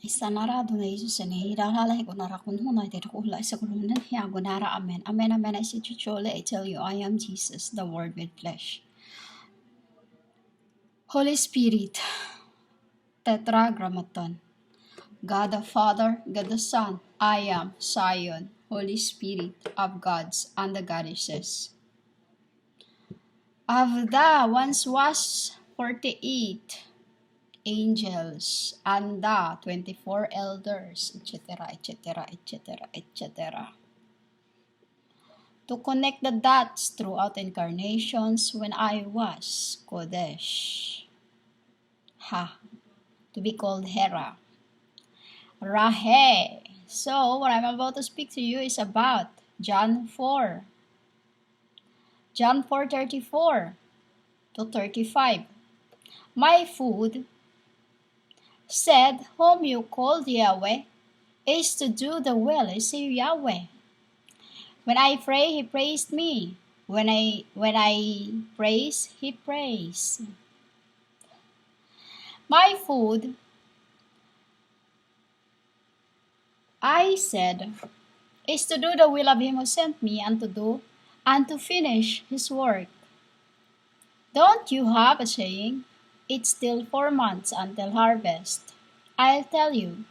Isanara Adonai Jesus and Hirala Gonara Kunhuna de Kula Sakunan Gonara Amen. Amen, amen. I say Chichole, I tell you, I am Jesus, the Word with flesh. Holy Spirit, Tetragrammaton. God the Father, God the Son, I am Zion, Holy Spirit of gods and the goddesses. Of the once was 48 angels and the 24 elders, etc., etc., etc., etc. To connect the dots throughout incarnations when I was Kodesh. To be called Hera. Rahe. So, what I'm about to speak to you is about John 4. John 4:34 to 35. My food, said whom you called Yahweh, is to do the will of Yahweh. When I pray, he praised me. When I praise, he prays. My food, I said, is to do the will of him who sent me and to finish his work. Don't you have a saying? It's still 4 months until harvest. I'll tell you,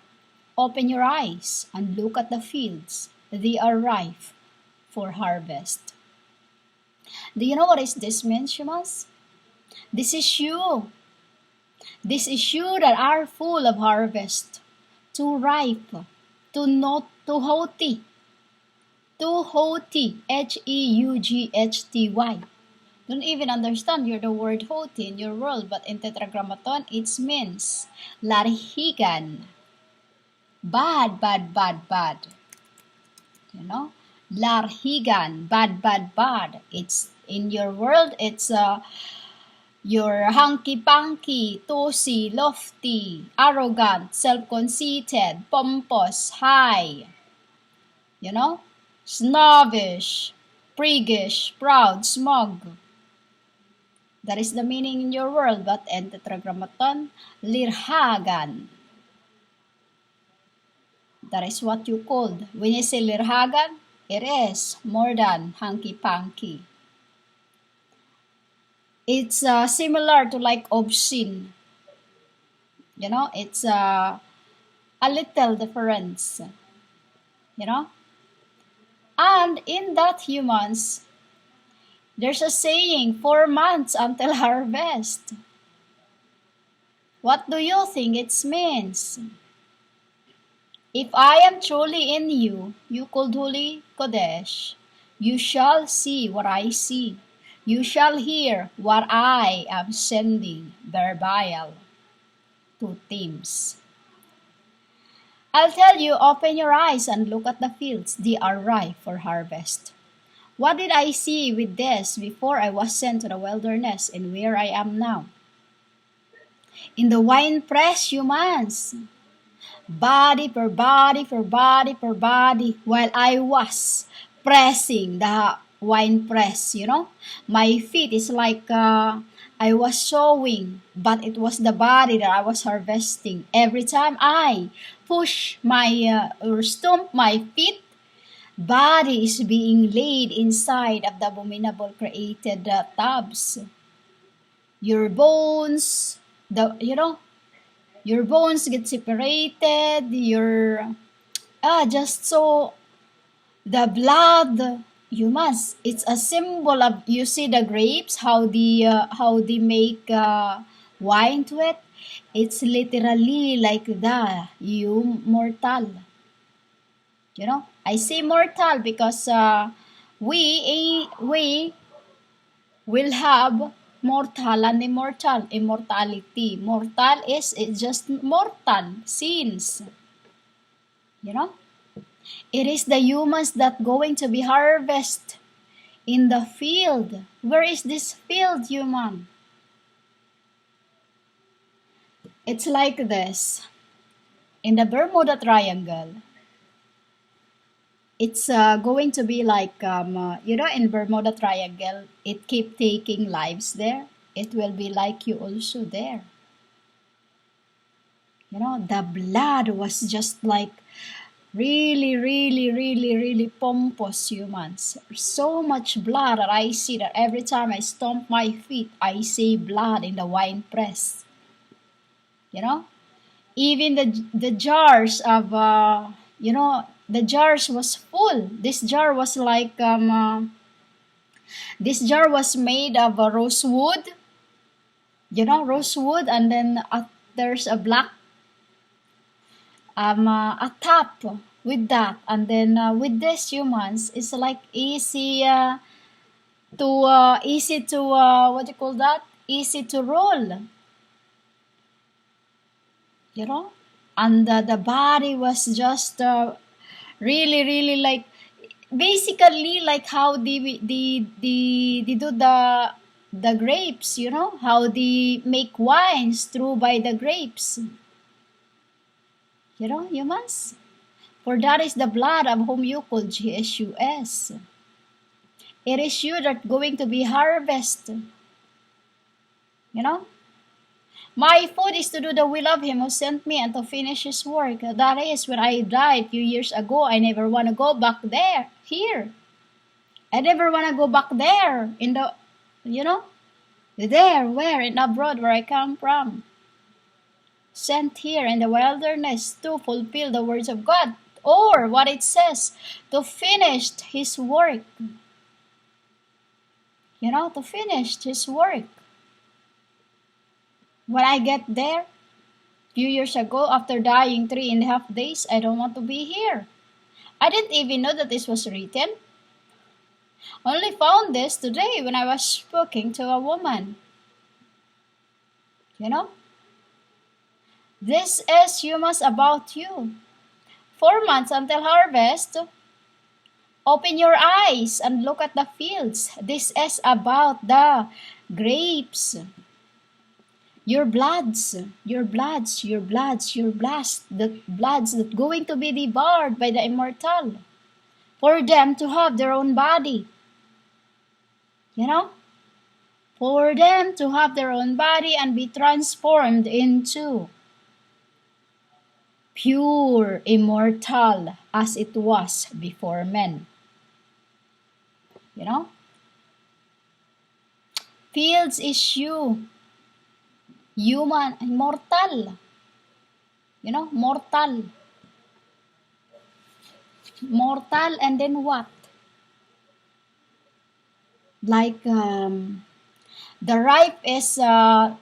open your eyes and look at the fields. They are ripe for harvest. Do you know what is this means, Shumas? This is you. This is you that are full of harvest. Too ripe. Too haughty. Too haughty. H-E-U-G-H-T-Y. Don't even understand you're the word haughty in your world, but in Tetragrammaton it means larhigan. Bad, bad, bad, bad. You know? Larhigan. Bad, bad, bad. It's in your world, it's you're hunky-punky, tossy, lofty, arrogant, self-conceited, pompous, high. You know? Snobbish, priggish, proud, smug. That is the meaning in your world, but in Tetragrammaton, lirhagan. That is what you called. When you say lirhagan, it is more than hanky-panky. It's similar to like obscene. You know, it's a little difference. You know? And in that humans, there's a saying, 4 months until harvest. What do you think it means? If I am truly in you, you called Holy Kodesh, you shall see what I see. You shall hear what I am sending verbal to teams. I'll tell you, open your eyes and look at the fields. They are ripe for harvest. What did I see with this before I was sent to the wilderness and where I am now? In the winepress, humans. Body per body per body per body, while I was pressing the wine press, you know. My feet is like I was sowing, but it was the body that I was harvesting. Every time I push my or stomp my feet, body is being laid inside of the abominable created tubs. Your bones, your bones get separated, just so the blood, it's a symbol of, you see the grapes, how they make wine to it. It's literally like the mortal. You know, I say mortal because we will have mortal and immortal. Immortality. Mortal is just mortal sins. You know? It is the humans that going to be harvest in the field. Where is this field, human? It's like this. In the Bermuda Triangle, it's going to be like, in Bermuda Triangle, it keep taking lives there. It will be like you also there. You know, the blood was just like really, really, really, really pompous humans. So much blood that I see that every time I stomp my feet, I see blood in the wine press. You know, even the jars of the jars was full. This jar was like this jar was made of rosewood. You know, rosewood, and then there's a black a top with that, and then with these humans it's like easy to what do you call that, easy to roll, you know. And the body was just really, really like basically like how they do the grapes, you know, how they make wines through by the grapes, you know, humans. For that is the blood of whom you call Jesus. It is you that going to be harvest. You know? My food is to do the will of him who sent me and to finish his work. That is, when I died a few years ago, I never want to go back there. Here. I never want to go back there. In the, you know? There, where? In abroad, where I come from. Sent here in the wilderness to fulfill the words of God. Or what it says, to finish his work. You know, to finish his work. When I get there, few years ago, after dying 3.5 days, I don't want to be here. I didn't even know that this was written. Only found this today when I was speaking to a woman. You know? This is humans about you. 4 months until harvest. Open your eyes and look at the fields. This is about the grapes. Your bloods, your bloods, your bloods, your bloods, the bloods that going to be devoured by the immortal. For them to have their own body. You know? For them to have their own body and be transformed into pure immortal as it was before men. You know? Fields is you. Human, mortal. You know, mortal. Mortal, and then what? Like the ripe is the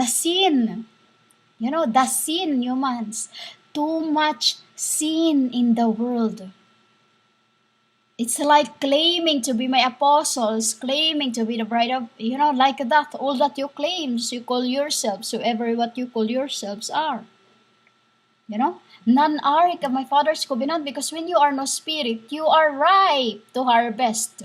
sin. You know, the sin, humans. Too much sin in the world. It's like claiming to be my apostles, claiming to be the bride of, you know, like that. All that you claims, you call yourselves, whoever what you call yourselves are. You know, none are of my Father's covenant, because when you are no spirit, you are ripe to harvest.